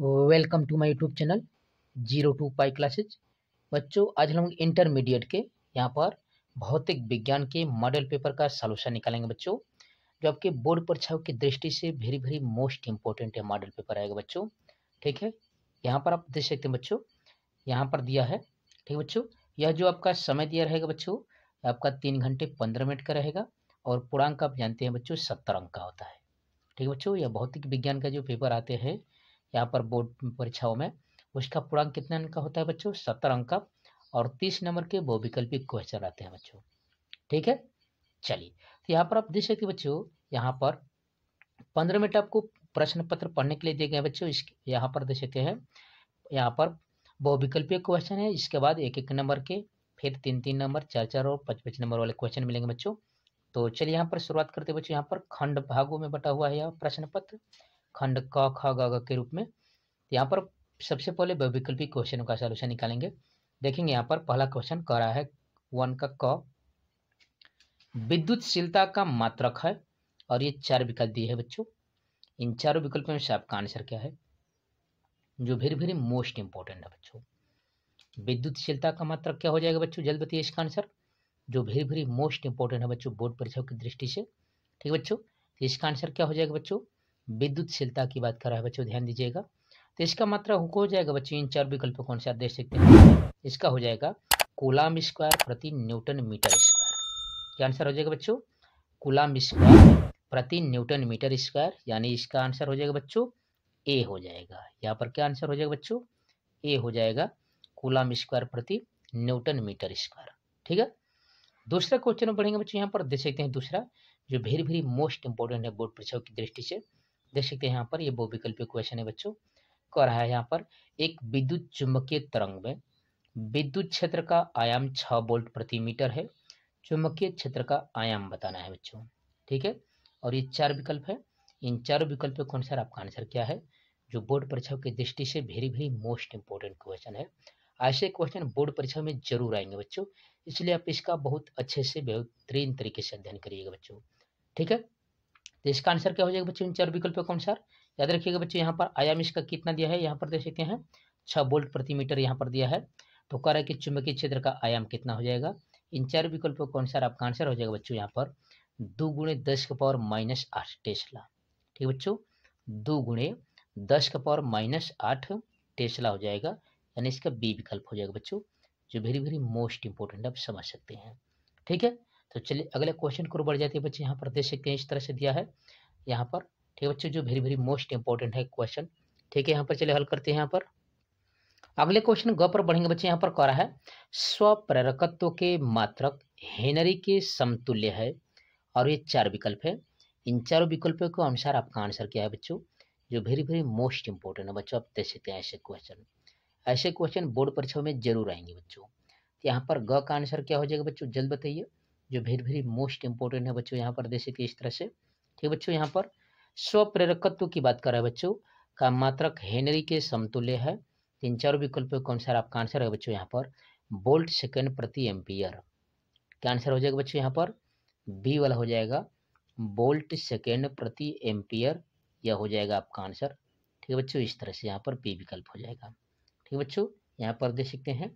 Welcome to my YouTube channel 02 pi classes. बच्चों, आज हम लोग इंटरमीडिएट के यहाँ पर भौतिक विज्ञान के मॉडल पेपर का सॉल्यूशन निकालेंगे बच्चों, जो आपके बोर्ड परीक्षाओं की दृष्टि से वेरी वेरी मोस्ट इंपॉर्टेंट है मॉडल पेपर आएगा बच्चों। ठीक है, यहाँ पर आप देख सकते हैं बच्चों, यहाँ पर दिया है। ठीक है बच्चों, यह जो आपका समय दिया रहेगा बच्चों, आपका 3 घंटे 15 मिनट का रहेगा और पूर्णांक आप जानते हैं बच्चों 70 अंक का होता है। ठीक है बच्चों, यह भौतिक विज्ञान का जो पेपर आते हैं यहाँ पर बोर्ड परीक्षाओं में, उसका पूर्णांक कितने अंक का होता है बच्चों? 70 अंक का, और 30 नंबर के बहुविकल्पी क्वेश्चन आते हैं बच्चों। ठीक है, चलिए तो यहाँ पर आप देख सकते बच्चों, यहाँ पर 15 मिनट आपको प्रश्न पत्र पढ़ने के लिए दिए गए बच्चों। इस यहाँ पर देख सकते हैं, यहाँ पर बहुविकल्पीय क्वेश्चन है, इसके बाद एक एक नंबर के, फिर 3-3 नंबर, 4-4 और 5-5 नंबर वाले क्वेश्चन मिलेंगे बच्चों। तो चलिए यहाँ पर शुरुआत करते बच्चों। यहाँ पर खंड भागों में बटा हुआ है यह प्रश्न पत्र, खंड क ख ग घ के रूप में। यहाँ पर सबसे पहले बहुविकल्पी क्वेश्चन का सॉल्यूशन निकालेंगे। देखेंगे यहाँ पर पहला क्वेश्चन कह रहा है 1 का क, विद्युतशीलता का मात्रक है और ये 4 विकल्प दिए है बच्चों। इन चारों विकल्पों में से आपका आंसर क्या है, जो वेरी वेरी मोस्ट इंपॉर्टेंट है बच्चों। विद्युतशीलता का मात्रक क्या हो जाएगा बच्चों, जल्द बताइए इसका आंसर, जो वेरी वेरी मोस्ट इंपॉर्टेंट है बच्चों बोर्ड परीक्षाओं की दृष्टि से। ठीक है बच्चों, तो इसका आंसर क्या हो जाएगा बच्चों, विद्युतशीलता की बात कर रहा है बच्चों, ध्यान दीजिएगा। तो इसका मात्रक हो जाएगा बच्चों, इन 4 विकल्पों कौन से आप देख सकते हैं, इसका हो जाएगा कूलाम स्क्वायर प्रति न्यूटन मीटर स्क्वायर। क्या आंसर हो जाएगा बच्चों, कूलाम स्क्वायर प्रति न्यूटन मीटर स्क्वायर, यानी इसका आंसर हो जाएगा बच्चों ए हो जाएगा। यहाँ पर क्या आंसर हो जाएगा बच्चों, ए हो जाएगा, कूलाम स्क्वायर प्रति न्यूटन मीटर स्क्वायर। ठीक है, दूसरा क्वेश्चन में पढ़ेंगे बच्चों। यहाँ पर देख सकते हैं दूसरा, जो वेरी वेरी मोस्ट इंपॉर्टेंट है बोर्ड परीक्षाओं की दृष्टि से। देख सकते हैं यहाँ पर ये बहुविकल्पीय क्वेश्चन है बच्चों। कह रहा है यहाँ पर एक विद्युत चुंबकीय तरंग में विद्युत क्षेत्र का आयाम 6 वोल्ट प्रति मीटर है। चुंबकीय क्षेत्र का आयाम बताना है बच्चों। ठीक है, और ये 4 विकल्प है। इन 4 विकल्पों के अनुसार आपका आंसर क्या है, जो बोर्ड परीक्षाओं की दृष्टि से very very most important question है। ऐसे क्वेश्चन बोर्ड परीक्षा में जरूर आएंगे बच्चों, इसलिए आप इसका बहुत अच्छे से बेहतरीन तरीके से अध्ययन करिएगा बच्चों। ठीक है, तो इसका आंसर क्या हो जाएगा बच्चों, इन 4 विकल्पों के अनुसार। याद रखिएगा बच्चों, यहाँ पर आयाम इसका कितना दिया है, यहाँ पर देख सकते हैं 6 वोल्ट प्रति मीटर यहाँ पर दिया है। तो कह रहा है कि चुंबकीय क्षेत्र का आयाम कितना हो जाएगा। इन 4 विकल्पों के अनुसार आपका आंसर हो जाएगा बच्चों यहाँ पर 2 × 10⁻⁻8 टेस्ला। ठीक है बच्चों, 2 × 10⁻⁻8 टेस्ला हो जाएगा, यानी इसका बी विकल्प हो जाएगा बच्चों, जो वेरी वेरी मोस्ट इंपॉर्टेंट आप समझ सकते हैं। ठीक है, तो चलिए अगले क्वेश्चन को बढ़ जाते हैं बच्चे। यहाँ पर देख सकते हैं इस तरह से दिया है यहाँ पर। ठीक है बच्चों, जो वेरी वेरी मोस्ट इंपॉर्टेंट है क्वेश्चन। ठीक है, यहाँ पर चलिए हल करते हैं। यहाँ पर अगले क्वेश्चन ग पर बढ़ेंगे बच्चे। यहाँ पर कह रहा है स्वप्रेरकत्व के मात्रक हेनरी के समतुल्य है और ये 4 विकल्प है। इन 4 विकल्पों के अनुसार आपका आंसर क्या है बच्चों, जो वेरी वेरी मोस्ट इंपॉर्टेंट है बच्चों। आप देख सकते हैं ऐसे क्वेश्चन बोर्ड परीक्षाओं में जरूर आएंगे बच्चों। यहाँ पर ग का आंसर क्या हो जाएगा बच्चों, जल्द बताइए, जो वेरी वेरी मोस्ट इंपॉर्टेंट है बच्चों। यहाँ पर देख सकते इस तरह से। ठीक है बच्चों, यहाँ पर स्वप्रेरकत्व की बात कर रहा है बच्चों, का मात्रक हेनरी के समतुल्य है। इन 4 विकल्पों के अनुसार आपका आंसर है बच्चों यहाँ पर वोल्ट सेकेंड प्रति एम्पियर। क्या आंसर हो जाएगा बच्चों, यहाँ पर बी वाला हो जाएगा, वोल्ट सेकेंड प्रति एम्पियर, यह हो जाएगा आपका आंसर। ठीक है बच्चों, इस तरह से यहाँ पर बी विकल्प हो जाएगा। ठीक है बच्चों, यहाँ पर देख सकते हैं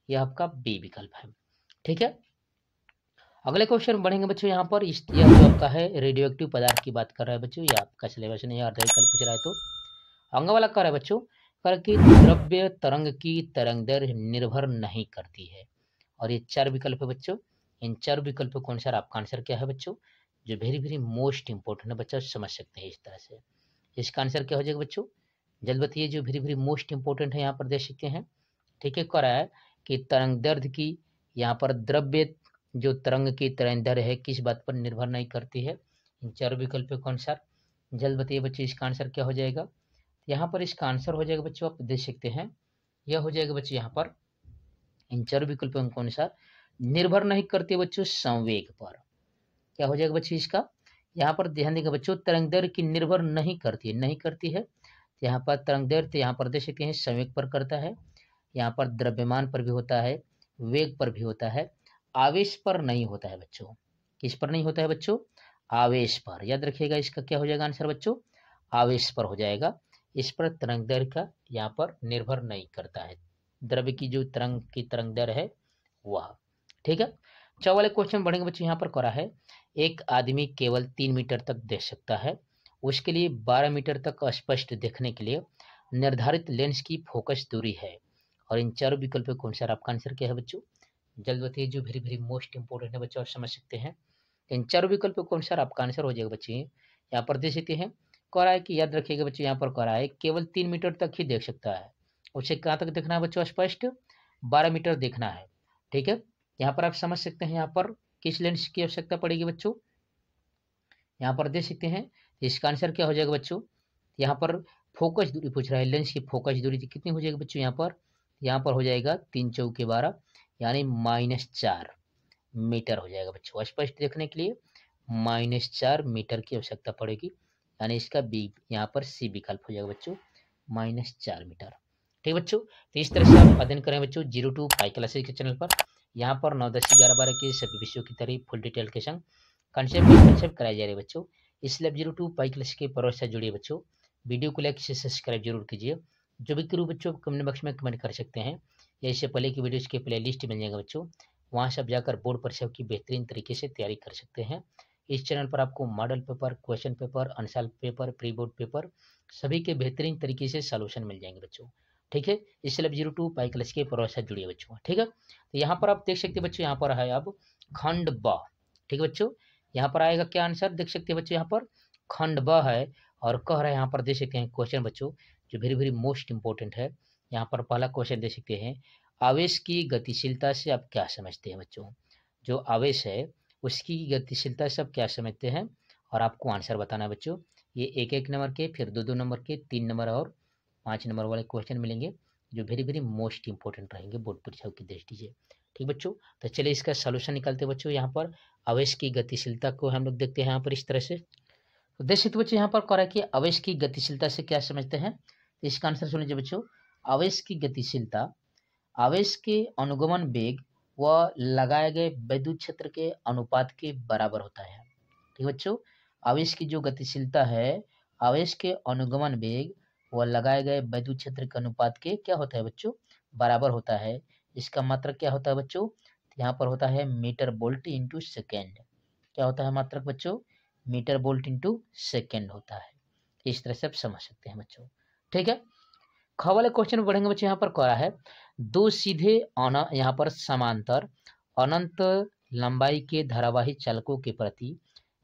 यह आपका बी विकल्प है। ठीक है, अगले क्वेश्चन बढ़ेंगे बच्चों। यहाँ पर यह जो आपका है रेडियोएक्टिव पदार्थ की बात कर रहा है बच्चों, ये आपका सिलेबस नहीं, अर्ध विकल्प पूछ रहा है। तो अंग वाला कर रहा है बच्चों, कर कि द्रव्य तरंग की तरंगदैर्घ्य निर्भर नहीं करती है, और ये 4 विकल्प है बच्चों। इन 4 विकल्पों के अनुसार आपका आंसर क्या है बच्चों, जो वेरी वेरी मोस्ट इंपॉर्टेंट है बच्चों, समझ सकते हैं इस तरह से। इसका आंसर क्या हो जाएगा बच्चों, जल्द बताइए, जो वेरी वेरी मोस्ट इंपॉर्टेंट है यहाँ पर देख सकते हैं। ठीक है, कह रहा है कि तरंगदैर्घ्य की, यहाँ पर द्रव्य जो तरंग की तरंगदैर्घ्य है किस बात पर निर्भर नहीं करती है। इन 4 विकल्पों के अनुसार जल्द बताइए बच्चों, इसका आंसर क्या हो जाएगा। यहाँ पर इसका आंसर हो जाएगा बच्चों, आप देख सकते हैं, यह हो जाएगा बच्चों यहाँ पर इन 4 विकल्पों के अनुसार निर्भर नहीं करती बच्चों संवेग पर। क्या हो जाएगा बच्चों इसका, यहाँ पर ध्यान देगा बच्चों, तरंगदैर्घ्य की निर्भर नहीं करती है। यहाँ पर तरंगदैर्घ्य यहाँ पर देख सकते हैं संवेग पर करता है, यहाँ पर द्रव्यमान पर भी होता है, वेग पर भी होता है, आवेश पर नहीं होता है बच्चों। किस पर नहीं होता है बच्चों, आवेश पर। याद रखिएगा इसका क्या हो जाएगा आंसर बच्चों, आवेश पर हो जाएगा। इस पर तरंग दैर्घ्य का यहाँ पर निर्भर नहीं करता है, द्रव्य की जो तरंग दैर्घ्य है वह। ठीक है, 4 वाले क्वेश्चन बढ़ेंगे बच्चों। यहाँ पर करा है एक आदमी केवल 3 मीटर तक देख सकता है, उसके लिए 12 मीटर तक स्पष्ट देखने के लिए निर्धारित लेंस की फोकस दूरी है, और इन चारों विकल्पों के अनुसार आपका आंसर क्या है बच्चों? जल्द बताइए, जो वेरी वेरी मोस्ट इंपोर्टेंट है बच्चों, आप समझ सकते हैं। इन चारों विकल्पों के अनुसार आपका आंसर हो जाएगा बच्चे। यहाँ पर देख सकते हैं कह रहा है कि याद रखिएगा बच्चों, यहाँ पर कह रहा है केवल 3 मीटर तक ही देख सकता है, उसे कहाँ तक देखना है बच्चों? स्पष्ट 12 मीटर देखना है। ठीक है, यहाँ पर आप समझ सकते हैं यहाँ पर किस लेंस की आवश्यकता पड़ेगी बच्चों। यहाँ पर देख सकते हैं इसका आंसर क्या हो जाएगा बच्चों? यहाँ पर फोकस दूरी पूछ रहा है, लेंस की फोकस दूरी कितनी हो जाएगी बच्चों? यहाँ पर हो जाएगा 3 चौके 12 यानी -4 मीटर हो जाएगा बच्चों। स्पष्ट देखने के लिए -4 मीटर की आवश्यकता पड़ेगी, यानी इसका बी यहाँ पर सी विकल्प हो जाएगा बच्चों, -4 मीटर। ठीक बच्चों, तो इस तरह से आप अध्ययन करें बच्चों 02 पाई क्लासेस के चैनल पर। यहाँ पर 9, 10, 11, 12 के सभी विषयों की तरह फुल डिटेल के संग कंसेप्ट कराए जा रहे बच्चों। इसलिए 02 पाई क्लास के परोस से जुड़िए बच्चों। वीडियो को लाइक से सब्सक्राइब जरूर कीजिए। जो भी करूँ बच्चों कमेंट बॉक्स में कमेंट कर सकते हैं, या इससे पहले की वीडियोज़ के प्ले लिस्ट मिल जाएगा बच्चों, वहाँ से आप जाकर बोर्ड परीक्षा की बेहतरीन तरीके से तैयारी कर सकते हैं। इस चैनल पर आपको model paper, question paper, unsolved paper, pre board paper सभी के बेहतरीन तरीके से सॉल्यूशन मिल जाएंगे बच्चों। ठीक है, इसलिए 02 पाई क्लास के परोस से जुड़िए बच्चों। ठीक है, तो यहाँ पर आप देख सकते हैं बच्चों, यहाँ पर है अब खंड ब। ठीक है बच्चों, यहाँ पर आएगा क्या आंसर? देख सकते हैं बच्चों, यहाँ पर खंड ब है, और कह रहा है यहाँ पर देख सकते हैं क्वेश्चन बच्चों जो वेरी वेरी मोस्ट इंपॉर्टेंट है। यहाँ पर पहला क्वेश्चन देख सकते हैं, आवेश की गतिशीलता से आप क्या समझते हैं बच्चों? जो आवेश है उसकी गतिशीलता से आप क्या समझते हैं, और आपको आंसर बताना है बच्चों। ये 1-1 नंबर के, फिर 2-2 नंबर के, 3 नंबर और 5 नंबर वाले क्वेश्चन मिलेंगे, जो वेरी वेरी मोस्ट इंपॉर्टेंट रहेंगे बोर्ड परीक्षाओं की दृष्टि से। ठीक बच्चों, तो चलिए इसका सोल्यूशन निकालते बच्चों। यहाँ पर आवेश की गतिशीलता को हम लोग देखते हैं यहाँ पर इस तरह से। तो देख सकते बच्चों, यहाँ पर कह रहा है कि आवेश की गतिशीलता से क्या समझते हैं, तो इसका आंसर सुन लीजिए बच्चों। आवेश की गतिशीलता आवेश के अनुगमन वेग व लगाए गए विद्युत क्षेत्र के अनुपात के बराबर होता है। ठीक बच्चों, आवेश की जो गतिशीलता है आवेश के अनुगमन वेग व लगाए गए विद्युत क्षेत्र के अनुपात के क्या होता है बच्चों? बराबर होता है। इसका मात्रक क्या होता है बच्चों? यहाँ पर होता है मीटर वोल्ट इंटू सेकेंड। क्या होता है मात्रक बच्चों? मीटर वोल्ट इंटू सेकेंड होता है। इस तरह से आप समझ सकते हैं बच्चों। ठीक है, ख वाले क्वेश्चन में बढ़ेंगे बच्चों। यहाँ पर कह रहा है दो सीधे यहाँ पर समांतर अनंत लंबाई के धारावाही चालकों के प्रति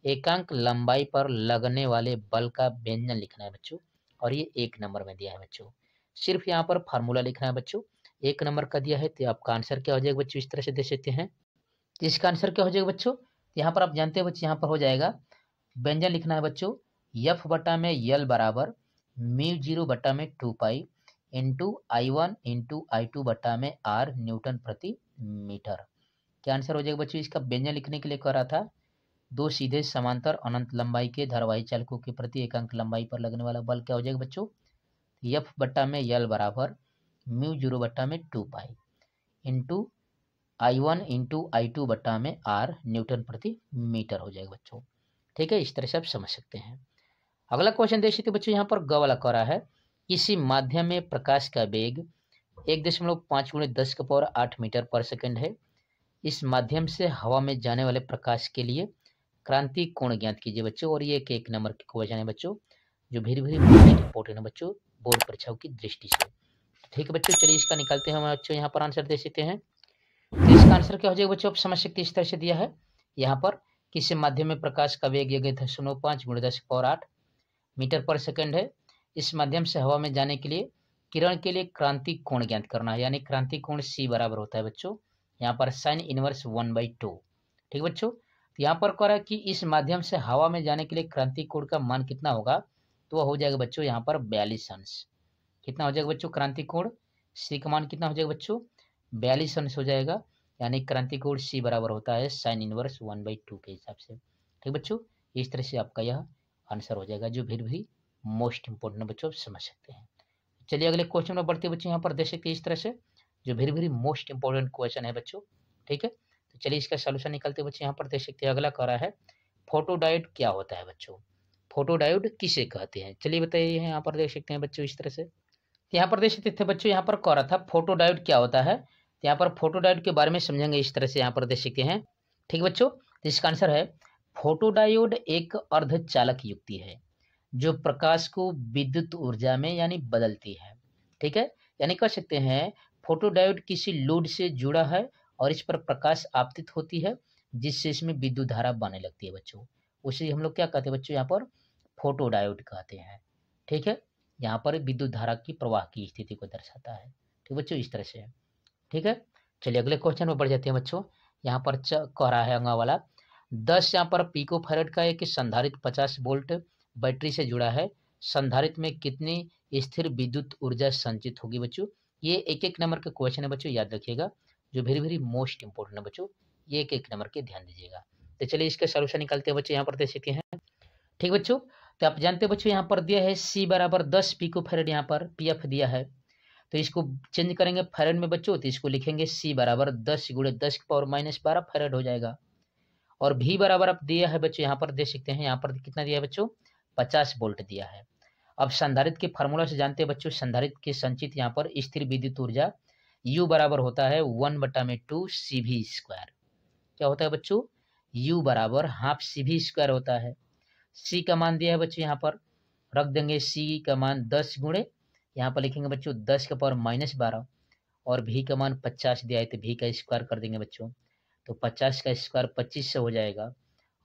एकांक लंबाई पर लगने वाले बल का व्यंजन लिखना है बच्चों, और ये 1 नंबर में दिया है बच्चों। सिर्फ यहाँ पर फार्मूला लिखना है बच्चों, 1 नंबर का दिया है, तो आपका आंसर क्या हो जाएगा बच्चों? इस तरह से दे सकते हैं। तो इसका आंसर क्या हो जाएगा बच्चों? यहाँ पर आप जानते हैं बच्चों, यहाँ पर हो जाएगा व्यंजन लिखना है बच्चों, F बटा में यल बराबर μ0 बटा में 2 pi into I1 into I2 बटा में R न्यूटन प्रति मीटर। क्या आंसर हो जाएगा बच्चों? इसका व्यंजन लिखने के लिए कह रहा था दो सीधे समांतर अनंत लंबाई के धारावाही चालकों के प्रति एकांक लंबाई पर लगने वाला बल क्या हो जाएगा बच्चों? F बटा में यल बराबर μ0 बटा में 2 pi into I1 into I2 बटा में R न्यूटन प्रति मीटर हो जाएगा बच्चों। ठीक है, इस तरह से आप समझ सकते हैं। अगला क्वेश्चन देख सकते बच्चों, यहाँ पर ग वाला कह रहा है किसी माध्यम में प्रकाश का वेग 1.5 × 10⁸ मीटर पर सेकंड है। इस माध्यम से हवा में जाने वाले प्रकाश के लिए क्रांति कोण ज्ञात कीजिए बच्चों, और ये 1 नंबर के क्वेश्चन है बच्चों, जो वेरी वेरी मोस्ट इंपोर्टेंट है बच्चों बोर्ड परीक्षाओं की दृष्टि से। ठीक है बच्चों, चलिए इसका निकालते हैं हम बच्चों। यहाँ पर आंसर दे सकते हैं, तो इसका आंसर क्या हो जाएगा बच्चों? आप समझ सकते हैं, इस तरह से दिया है यहाँ पर किसी माध्यम में प्रकाश का वेग 1.5 × 10⁸ मीटर पर सेकंड है। इस माध्यम से हवा में जाने के लिए किरण के लिए क्रांति कोण ज्ञात करना है, यानी क्रांति कोण C बराबर होता है बच्चों यहाँ पर sin इनवर्स 1/2। ठीक बच्चों, तो यहाँ पर कह रहा है कि इस माध्यम से हवा में जाने के लिए क्रांति कोण का मान कितना होगा, तो वह हो जाएगा बच्चों यहाँ पर 42 अंश। कितना हो जाएगा बच्चों? क्रांति कोण C का मान कितना हो जाएगा बच्चों? 42 अंश हो जाएगा, यानी क्रांति कोण C बराबर होता है sin इनवर्स 1/2 के हिसाब से। ठीक बच्चों, इस तरह से आपका यह आंसर हो जाएगा, जो भी मोस्ट इंपोर्टेंट बच्चों समझ सकते हैं। चलिए अगले क्वेश्चन में बढ़ते बच्चों, यहाँ पर देख सकते हैं इस तरह से, जो वेरी मोस्ट इंपोर्टेंट क्वेश्चन है बच्चों। ठीक है, तो चलिए इसका सोल्यूशन निकालते बच्चों। यहाँ पर देख सकते हैं अगला कह रहा है फोटोडायोड क्या होता है बच्चों। फोटोडायोड किसे कहते हैं, चलिए बताइए। यहाँ पर देख सकते हैं बच्चों इस तरह से, यहाँ पर देख सकते थे बच्चों, यहाँ पर कह रहा था फोटोडायोड क्या होता है, तो यहाँ पर फोटोडायोड के बारे में समझेंगे इस तरह से, यहाँ पर देख सकते हैं। ठीक बच्चों, इसका आंसर है फोटोडायोड एक अर्धचालक युक्ति है जो प्रकाश को विद्युत ऊर्जा में यानी बदलती है। ठीक है, यानी कह सकते हैं फोटोडायोड किसी लोड से जुड़ा है और इस पर प्रकाश आपतित होती है जिससे इसमें विद्युत धारा बनने लगती है बच्चों, उसे हम लोग क्या कहते हैं बच्चों, यहाँ पर फोटोडायोड कहते हैं। ठीक है, यहाँ पर विद्युत धारा की प्रवाह की स्थिति को दर्शाता है। ठीक बच्चों, इस तरह से है। ठीक है, चलिए अगले क्वेश्चन में बढ़ जाते हैं बच्चों। यहाँ पर कह रहा है अंगा वाला 10 यहाँ पर पिको फैरेड का एक संधारित्र 50 वोल्ट बैटरी से जुड़ा है, संधारित्र में कितनी स्थिर विद्युत ऊर्जा संचित होगी बच्चों। ये एक एक नंबर का क्वेश्चन है बच्चों, याद रखिएगा, जो वेरी वेरी मोस्ट इंपोर्टेंट है बच्चों, ये एक एक नंबर के ध्यान दीजिएगा। तो चलिए इसका सोल्यूशन निकालते हैं बच्चों, यहाँ पर देख सकते हैं। ठीक बच्चों, तो आप जानते हैं बच्चों यहाँ पर दिया है C बराबर 10 पिको फैरेड, यहाँ पर PF दिया है, तो इसको चेंज करेंगे फैरेड में बच्चों, तो इसको लिखेंगे C बराबर 10 गुणे 10 की पावर -12 फैरेड हो जाएगा। और V बराबर आप दिया है बच्चों, यहाँ पर देख सकते हैं, यहाँ पर कितना दिया है बच्चों, 50 वोल्ट दिया है। अब संधारित्र के फार्मूला से जानते हैं बच्चों, संधारित्र के संचित यहाँ पर स्थिर विद्युत ऊर्जा U बराबर होता है 1/2 CV²। क्या होता है बच्चों, U बराबर हाफ CV² होता है। C का मान दिया है बच्चों, यहाँ पर रख देंगे C का मान 10 गुणे, यहाँ पर लिखेंगे बच्चों 10 का पावर -12, और V का मान 50 दिया है तो V का स्क्वायर कर देंगे बच्चों, तो 50 का स्क्वायर 25 से हो जाएगा,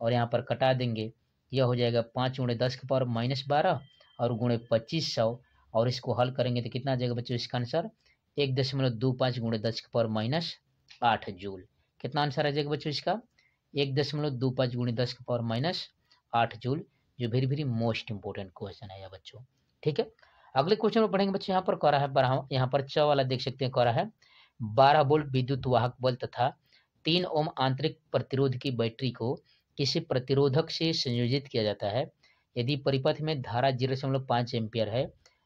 और यहाँ पर कटा देंगे, यह हो जाएगा 5 गुणे 10 का पावर -12 और गुणे 2500, और इसको हल करेंगे तो कितना आ जाएगा बच्चों, इसका आंसर 1.25 गुणे 10 का पावर -8 जूल। कितना आंसर आ जाएगा बच्चों इसका, 1.25 गुणे 10 का पावर -8 जूल, जो very very most important question है बच्चों। ठीक है, अगले क्वेश्चन में पढ़ेंगे बच्चों। यहाँ पर कह रहा है, यहाँ पर च वाला देख सकते हैं, कह रहा है 12 वोल्ट विद्युत वाहक बल तथा 3 ओम आंतरिक प्रतिरोध की बैटरी को किसी प्रतिरोधक से संयोजित किया जाता है, यदि परिपथ में धारा 0.5 एम्पियर है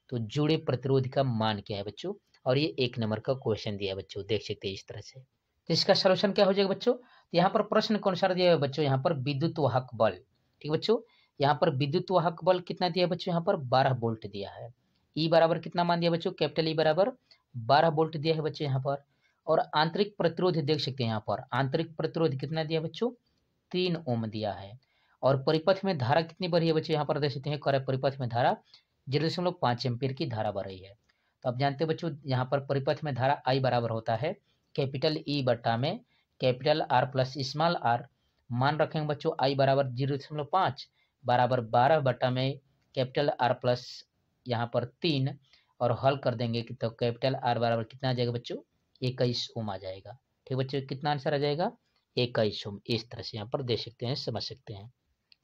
तो जुड़े प्रतिरोध का मान क्या है बच्चों। और ये 1 नंबर का क्वेश्चन दिया है बच्चों, देख सकते हैं इस तरह से। तो इसका सोल्यूशन क्या हो जाएगा बच्चों, तो यहाँ पर प्रश्न कौन सा दिया है बच्चों, यहाँ पर विद्युत वाहक बल। ठीक बच्चों, यहाँ पर विद्युत वाहक बल कितना दिया है बच्चों, यहाँ पर 12 वोल्ट दिया है। ई बराबर कितना मान दिया बच्चों, कैपिटल ई बराबर 12 वोल्ट दिया है बच्चों यहाँ पर। और आंतरिक प्रतिरोध देख सकते हैं, यहाँ पर आंतरिक प्रतिरोध कितना दिया बच्चों, 3 ओम दिया है। और परिपथ में धारा कितनी बढ़ी है बच्चों, यहाँ पर देख सकते हैं, परिपथ में धारा 0.5 एम्पियर की धारा बढ़ रही है। तो आप जानते हैं बच्चों, यहाँ पर परिपथ में धारा I बराबर होता है कैपिटल E बट्टा में capital R plus small r। मान रखेंगे बच्चों I बराबर 0.5 बराबर 12 बट्टा में कैपिटल R प्लस यहाँ पर 3, और हल कर देंगे कि तो कैपिटल R बराबर कितना आ जाएगा बच्चों, 21 ओम आ जाएगा। ठीक बच्चों, कितना आंसर आ जाएगा, 21 ओम। इस तरह से यहाँ पर देख सकते हैं, समझ सकते हैं।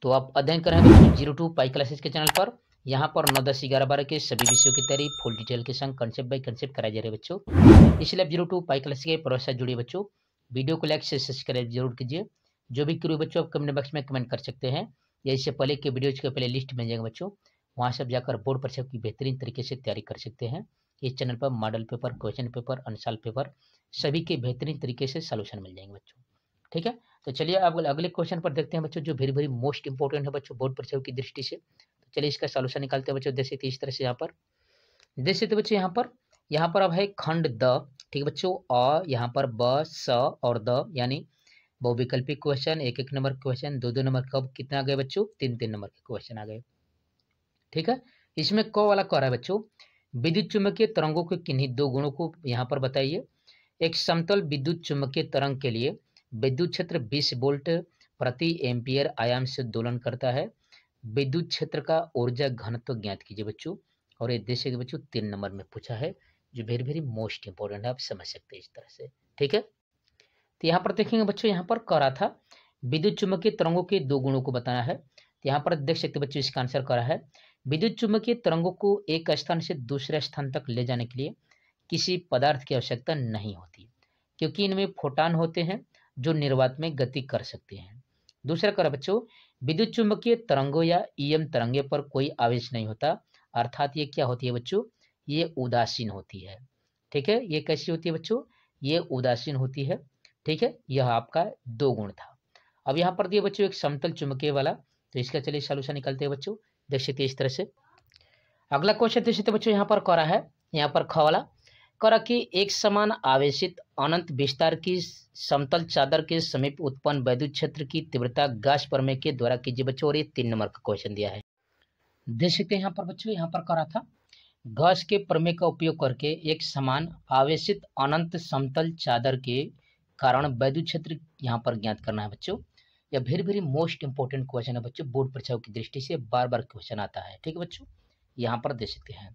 तो आप अध्ययन करेंगे बच्चों 02 पाई क्लासेस के चैनल पर, यहाँ पर 9, 10, 11, 12 के सभी विषयों की तैयारी फुल डिटेल के संग कंसेप्ट बाय कंसेप्ट कराई जा रही है बच्चों। इसलिए आप 02 पाई क्लासेस के प्रोसेस जुड़िए बच्चों। वीडियो को लाइक से सब्सक्राइब जरूर कीजिए। जो भी क्वेरी बच्चों आप कमेंट बॉक्स में कमेंट कर सकते हैं, या इससे पहले के वीडियोज के प्ले लिस्ट मिल जाएगा बच्चों, वहाँ से आप जाकर बोर्ड परीक्षा की बेहतरीन तरीके से तैयारी कर सकते हैं। इस चैनल पर मॉडल पेपर, क्वेश्चन पेपर, अनुसाल पेपर सभी के बेहतरीन तरीके से सोल्यूशन मिल जाएंगे बच्चों। ठीक है, तो चलिए अब अगले क्वेश्चन पर देखते हैं बच्चों, जो वेरी वेरी मोस्ट इंपोर्टेंट है बच्चों बोर्ड परीक्षा की दृष्टि से। तो चलिए इसका सोल्यूशन निकालते हैं बच्चों। जैसे इस तरह से यहाँ पर देख सकते बच्चों, यहाँ पर अब है खंड द। ठीक है बच्चों, अ यहाँ पर ब, स और द, यानी बहुविकल्पी क्वेश्चन, 1-1 नंबर क्वेश्चन, 2-2 नंबर कब कितना आ गए बच्चों, 3-3 नंबर के क्वेश्चन आ गए। ठीक है, इसमें क वाला कह रहा है बच्चों, विद्युत चुम्बकीय तरंगों के किन्हीं 2 गुणों को यहाँ पर बताइए। एक समतल विद्युत चुम्बकीय तरंग के लिए विद्युत क्षेत्र 20 वोल्ट प्रति एम्पियर आयाम से दोलन करता है। विद्युत क्षेत्र का ऊर्जा घनत्व ज्ञात कीजिए बच्चों। और ये देश के बच्चों 3 नंबर में पूछा है, जो वेरी वेरी मोस्ट इंपोर्टेंट है, आप समझ सकते हैं इस तरह से। ठीक है, तो यहाँ पर देखेंगे बच्चों, यहाँ पर कह रहा था विद्युत चुम्बकीय तरंगों के 2 गुणों को बताना है। तो यहाँ पर देख सकते बच्चों, इसका आंसर कह रहा है विद्युत चुम्बकीय तरंगों को एक स्थान से दूसरे स्थान तक ले जाने के लिए किसी पदार्थ की आवश्यकता नहीं होती, क्योंकि इनमें फोटान होते हैं जो निर्वात में गति कर सकते हैं। दूसरा कह रहा बच्चों, विद्युत चुम्बकीय तरंगों या ईएम तरंगे पर कोई आवेश नहीं होता, अर्थात ये क्या होती है बच्चों, ये उदासीन होती है। ठीक है, ये कैसी होती है बच्चों, ये उदासीन होती है। ठीक है, यह आपका 2 गुण था। अब यहाँ पर दिए बच्चों एक समतल चुम्बकीय वाला, तो इसका चलिए सॉल्यूशन निकालते हैं बच्चों। देख सकते हैं इस तरह से। अगला क्वेश्चन देख सकते बच्चों, यहाँ पर करा है, यहाँ पर ख वाला करा कि एक समान आवेशित अनंत विस्तार की समतल चादर के समीप उत्पन्न वैद्युत क्षेत्र की तीव्रता गॉस प्रमेय के द्वारा कीजिए बच्चों। और ये 3 नंबर का क्वेश्चन दिया है। देख सकते हैं यहाँ पर बच्चों, यहाँ पर करा था गॉस के प्रमेय का उपयोग करके एक समान आवेशित अनंत समतल चादर के कारण वैद्युत क्षेत्र यहाँ पर ज्ञात करना है बच्चों। यह very very most important question है बच्चों, बोर्ड परीक्षाओं की दृष्टि से बार बार क्वेश्चन आता है। ठीक है बच्चों, यहाँ पर देख सकते हैं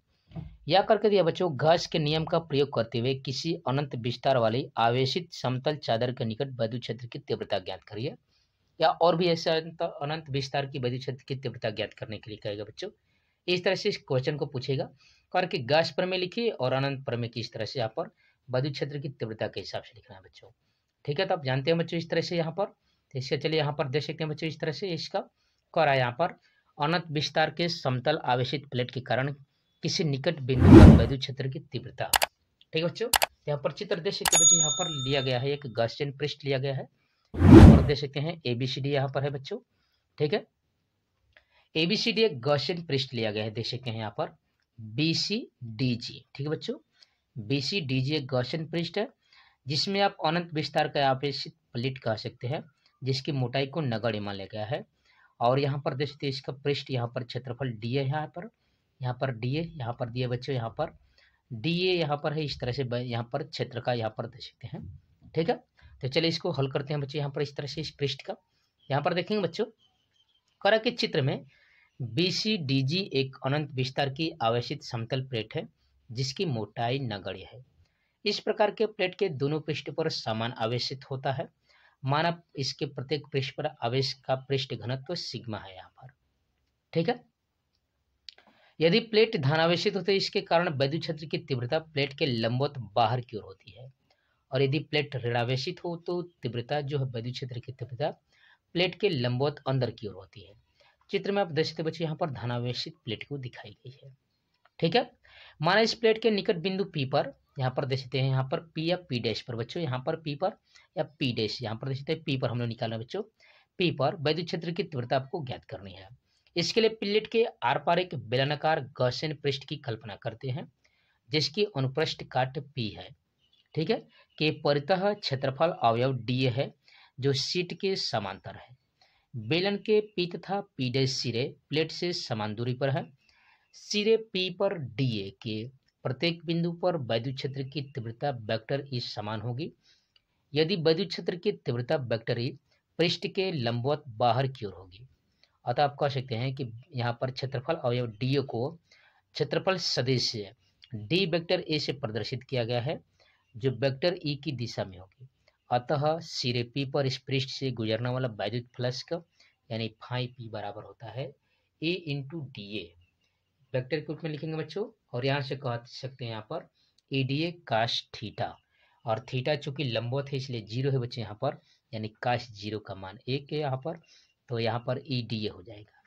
या करके दिया बच्चों, गॉस के नियम का प्रयोग करते हुए किसी अनंत विस्तार वाली आवेशित समतल चादर के निकट वैद्युत क्षेत्र की तीव्रता ज्ञात करिए। या और भी ऐसे अनंत विस्तार की वैद्युत क्षेत्र की तीव्रता ज्ञात करने के लिए कहेगा बच्चों। इस तरह से इस क्वेश्चन को पूछेगा करके गॉस प्रमेय लिखिए और अनंत प्रमेय की इस तरह से यहाँ पर वैद्युत क्षेत्र की तीव्रता के हिसाब से लिखना है बच्चों। ठीक है, तो आप जानते हैं बच्चों इस तरह से यहाँ पर, तो इसका चलिए यहाँ पर देख सकते हैं बच्चों इस तरह से इसका करा यहाँ पर अनंत विस्तार के समतल आवेशित प्लेट के कारण किसी निकट बिंदु पर वैद्युत क्षेत्र की तीव्रता। ठीक है बच्चों, यहाँ पर चित्र देख सकते हैं बच्चों, यहाँ पर लिया गया है एक गॉसियन पृष्ठ लिया गया है और देख सकते हैं ABCD यहाँ पर है बच्चों। ठीक है, ABCD एक गॉसियन पृष्ठ लिया गया है, देख सकते हैं यहाँ पर BCDG। ठीक है बच्चों, BCDG एक गॉसियन पृष्ठ है जिसमें आप अनंत विस्तार का आवेशित प्लेट कह सकते हैं, जिसकी मोटाई को नगण्य मान लिया गया है। और यहाँ पर देख सकते हैं इसका पृष्ठ यहाँ पर क्षेत्रफल D है, यहाँ पर D है, यहाँ पर दिए बच्चों, यहाँ पर DA यहाँ पर है, इस तरह से यहाँ पर क्षेत्र का यहाँ पर देख सकते हैं। ठीक है, तो चलिए इसको हल करते हैं बच्चों। यहाँ पर इस तरह से इस पृष्ठ का यहाँ पर देखेंगे बच्चों, करा के चित्र में BCDG एक अनंत विस्तार की आवेशित समतल प्लेट है जिसकी मोटाई नगण्य है। इस प्रकार के प्लेट के दोनों पृष्ठ पर समान आवेशित होता है। माना इसके प्रत्येक पृष्ठ पर आवेश का पृष्ठ घनत्व सिग्मा है यहाँ पर। ठीक है, यदि प्लेट धनावेशित होते इसके कारण वैद्युत क्षेत्र की तीव्रता प्लेट के लंबवत बाहर की ओर होती है, और यदि प्लेट ऋणावेशित हो तो तीव्रता जो है वैद्युत क्षेत्र की तीव्रता प्लेट के लंबवत अंदर की ओर होती है। चित्र में आप देख सकते बच्चे, यहाँ पर धनावेशित प्लेट को दिखाई गई है। ठीक है, माना इस प्लेट के निकट बिंदु P पर, यहाँ पर देख सकते हैं यहाँ पर P या P डैश पर बच्चों, यहाँ पर P पर या P डैश, यहाँ पर देख सकते हैं P पर हम लोग निकालना बच्चों। P पर वैद्युत क्षेत्र की तीव्रता आपको ज्ञात करनी है। इसके लिए प्लेट के आर पार एक बेलनाकार गॉसियन पृष्ठ की कल्पना करते हैं जिसकी अनुप्रस्थ काट P है। ठीक है, के परितः क्षेत्रफल अवयव DA है जो शीट के समांतर है। बेलन के P तथा P डैश सिरे प्लेट से समान दूरी पर है। सिरे P पर DA के प्रत्येक बिंदु पर वैद्युत क्षेत्र की तीव्रता वेक्टर E समान होगी यदि वैद्युत क्षेत्र की तीव्रता वेक्टर E पृष्ठ के लंबवत बाहर की ओर होगी। अतः आप कह सकते हैं कि यहाँ पर क्षेत्रफल अवयव DA को क्षेत्रफल सदिश D वेक्टर A से प्रदर्शित किया गया है जो वेक्टर E की दिशा में होगी। अतः सिरे P पर इस पृष्ठ से गुजरने वाला वैद्युत फ्लक्स का यानी फाई P बराबर होता है A इंटू DA, वेक्टर के रूप में लिखेंगे बच्चों। और यहाँ से कह सकते हैं यहाँ पर EDA काश थीटा, और थीटा चूंकि लंबवत है इसलिए 0 है बच्चे यहाँ पर, यानी काश 0 का मान 1 है यहाँ पर, तो यहाँ पर EDA हो जाएगा।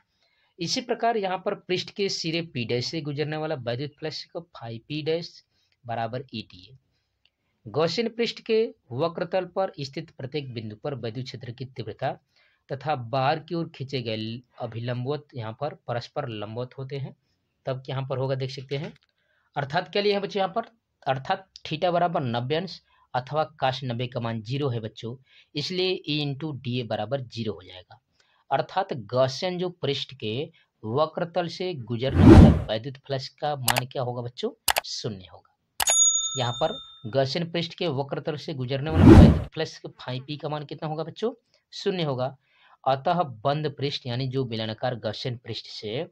इसी प्रकार यहाँ पर पृष्ठ के सिरे P डैश से गुजरने वाला वैद्युत फ्लक्स का फाई P डैश बराबर EDA। गॉसियन पृष्ठ के वक्रतल पर स्थित प्रत्येक बिंदु पर वैद्युत क्षेत्र की तीव्रता तथा बाहर की ओर खींचे गए अभिलंबवत यहाँ पर परस्पर लंबवत होते हैं, तब यहाँ पर होगा देख सकते हैं। अर्थात क्या लिया है बच्चों यहाँ पर, अर्थात थीटा बराबर 90 अंश अथवा काश 90 का मान 0 है बच्चों, इसलिए E इंटू DA बराबर 0 हो जाएगा। अर्थात गॉसियन जो पृष्ठ के वक्रतल से गुजरने वाला वैद्युत फ्लक्स का मान क्या होगा बच्चों, 0 होगा। यहाँ पर गॉसियन पृष्ठ के वक्रतल से गुजरने वाला वैद्युत फ्लक्स के फाई P का मान कितना होगा बच्चों, 0 होगा। अतः बंद पृष्ठ यानी जो बेलनाकार गॉसियन पृष्ठ से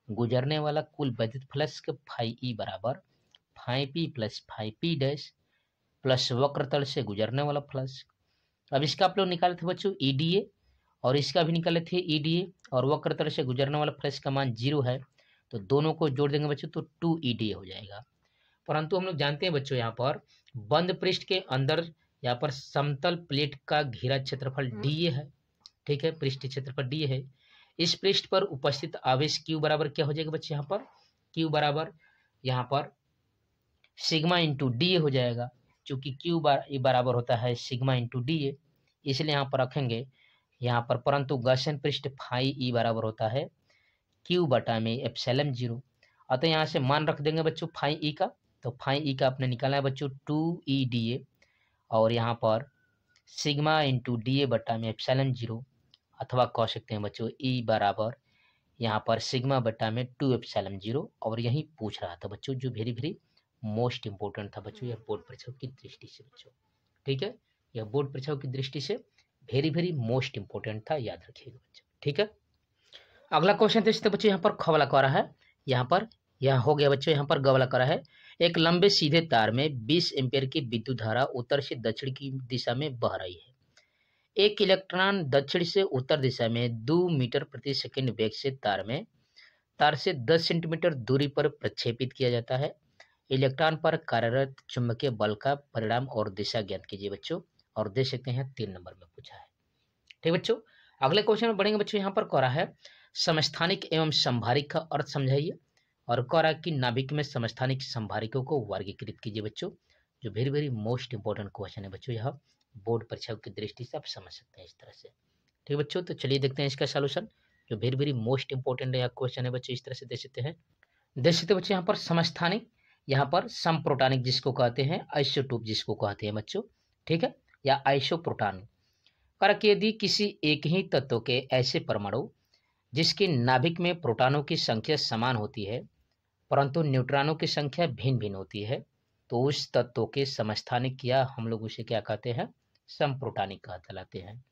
गुजरने वाला कुल वैद्युत फ्लक्स के फाई E बराबर phi P plus phi P dash plus वक्रतल से गुजरने वाला फ्लक्स। अब इसका आप लोग निकाले थे बच्चों EDA, और इसका भी निकाले थे EDA, और वक्रतल से गुजरने वाला फ्लक्स का मान 0 है, तो दोनों को जोड़ देंगे बच्चों तो 2 EDA हो जाएगा। परंतु हम लोग जानते हैं बच्चों यहाँ पर बंद पृष्ठ के अंदर यहाँ पर समतल प्लेट का घेरा क्षेत्रफल DA है। ठीक है, पृष्ठ क्षेत्रफल DA है। इस पृष्ठ पर उपस्थित आवेश Q बराबर क्या हो जाएगा बच्चे, यहाँ पर Q बराबर यहाँ पर सिग्मा इंटू DA हो जाएगा, चूंकि Q बराबर होता है सिग्मा इंटू DA, इसलिए यहाँ पर रखेंगे यहाँ पर। परंतु गॉसियन पृष्ठ फाई E बराबर होता है क्यू बटा में एप्सिलॉन 0। अतः यहाँ से मान रख देंगे बच्चों फाई ई का, तो फाई ई का आपने निकालना है बच्चों 2e dA, और यहाँ पर सिग्मा इंटू डी बटा में एप्सिलॉन 0, अथवा कह सकते हैं बच्चों ई बराबर यहाँ पर सिग्मा बटा में 2 एप्सिलॉन 0। और यही पूछ रहा था बच्चों, जो वेरी वेरी मोस्ट इंपोर्टेंट था बच्चों, यह बोर्ड परीक्षाओं की दृष्टि से बच्चों। ठीक है, यह बोर्ड परीक्षाओं की दृष्टि से वेरी वेरी मोस्ट इंपोर्टेंट था, याद रखिएगा बच्चों। ठीक है, अगला क्वेश्चन देखते बच्चों, यहाँ पर ख वाला कह रहा है, यहाँ पर यह हो गया बच्चों, यहाँ पर ग वाला कह रहा है, एक लंबे सीधे तार में 20 एम्पीयर की विद्युत धारा उत्तर से दक्षिण की दिशा में बह रही है। एक इलेक्ट्रॉन दक्षिण से उत्तर दिशा में 2 मीटर प्रति सेकंड वेग से तार से 10 सेंटीमीटर दूरी पर प्रक्षेपित किया जाता है। इलेक्ट्रॉन पर कार्यरत चुंबकीय बल का परिणाम और दिशा ज्ञात कीजिए बच्चों, और देख सकते हैं 3 नंबर में पूछा है। ठीक बच्चों, अगले क्वेश्चन में बढ़ेंगे बच्चों। यहाँ पर कह रहा है समस्थानिक एवं संभारिक का अर्थ समझाइए, और कह रहा है कि नाभिक में समस्थानिक संभारिकों को वर्गीकृत कीजिए बच्चों, जो very very most important question है बच्चों, यह बोर्ड परीक्षा की दृष्टि से आप समझ सकते हैं इस तरह से। ठीक बच्चों, तो चलिए देखते हैं इसका सॉल्यूशन, जो वेरी वेरी मोस्ट इंपोर्टेंट है क्वेश्चन है बच्चों, इस तरह से देख सकते हैं। बच्चों यहाँ पर समस्थानिक, यहाँ पर समप्रोटॉनिक जिसको कहते हैं, आइसोटोप जिसको कहते हैं बच्चों, ठीक है, या आइसोप्रोटॉन। कारण कि यदि किसी एक ही तत्व के ऐसे परमाणु जिसके नाभिक में प्रोटॉनों की संख्या समान होती है परंतु न्यूट्रॉनों की संख्या भिन्न भिन्न होती है, तो उस तत्व के समस्थानिक या हम लोग उसे क्या कहते हैं, समप्रोटॉनिक कहलाते हैं।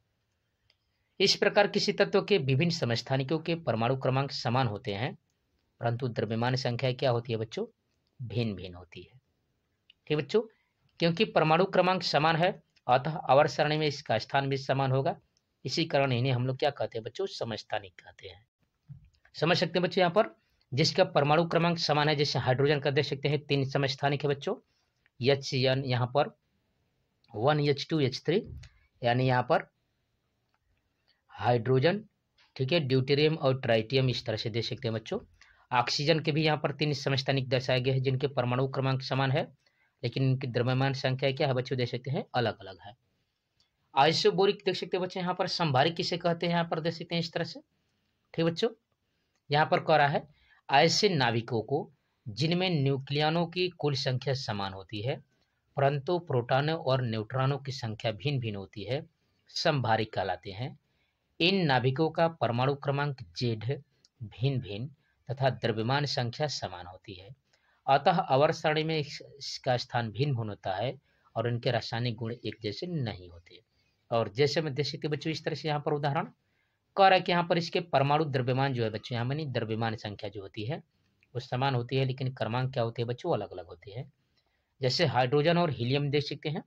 इस प्रकार किसी तत्व के विभिन्न समस्थानिकों के परमाणु क्रमांक समान होते हैं परंतु द्रव्यमान संख्या क्या होती है बच्चों, भिन्न भिन्न होती है। ठीक बच्चों, क्योंकि परमाणु क्रमांक समान है अतः आवर्त सारणी में इसका स्थान भी समान होगा, इसी कारण इन्हें हम लोग क्या कहते हैं बच्चों, समस्थानिक कहते हैं। समझ सकते हैं बच्चों, यहाँ पर जिसका परमाणु क्रमांक समान है, जैसे हाइड्रोजन का देख सकते हैं 3 समस्थानिक है बच्चों, HN यहाँ पर 1H2H3, यानी यहाँ पर हाइड्रोजन, ठीक है, ड्यूटेरियम और ट्राइटियम, इस तरह से देख सकते हैं बच्चों। ऑक्सीजन के भी यहाँ पर 3 समस्थानिक दर्शाए गए हैं जिनके परमाणु क्रमांक समान है लेकिन इनकी द्रव्यमान संख्या क्या है बच्चों, देख सकते हैं अलग अलग है। आइसोबोरिक देख सकते हैं बच्चों, यहाँ पर संभारिक किसे कहते हैं, यहाँ पर देख सकते हैं इस तरह से। ठीक बच्चों, यहाँ पर कह रहा है ऐसे नाविकों को जिनमें न्यूक्लियनों की कुल संख्या समान होती है परंतु प्रोटॉनों और न्यूट्रॉनों की संख्या भिन्न भिन्न होती है, संभारिक कहलाते हैं। इन नाभिकों का परमाणु क्रमांक Z भिन्न भिन्न तथा द्रव्यमान संख्या समान होती है, अतः आवर्त सारणी में इसका स्थान भिन्न भिन्न होता है और इनके रासायनिक गुण एक जैसे नहीं होते। और जैसे मैं देख सकते बच्चों इस तरह से यहाँ पर उदाहरण कह रहा है कि यहाँ पर इसके परमाणु द्रव्यमान जो है बच्चों, यहाँ में द्रव्यमान संख्या जो होती है वो समान होती है लेकिन क्रमांक क्या होते हैं बच्चों, अलग अलग होते हैं। जैसे हाइड्रोजन और हीलियम देख सकते हैं,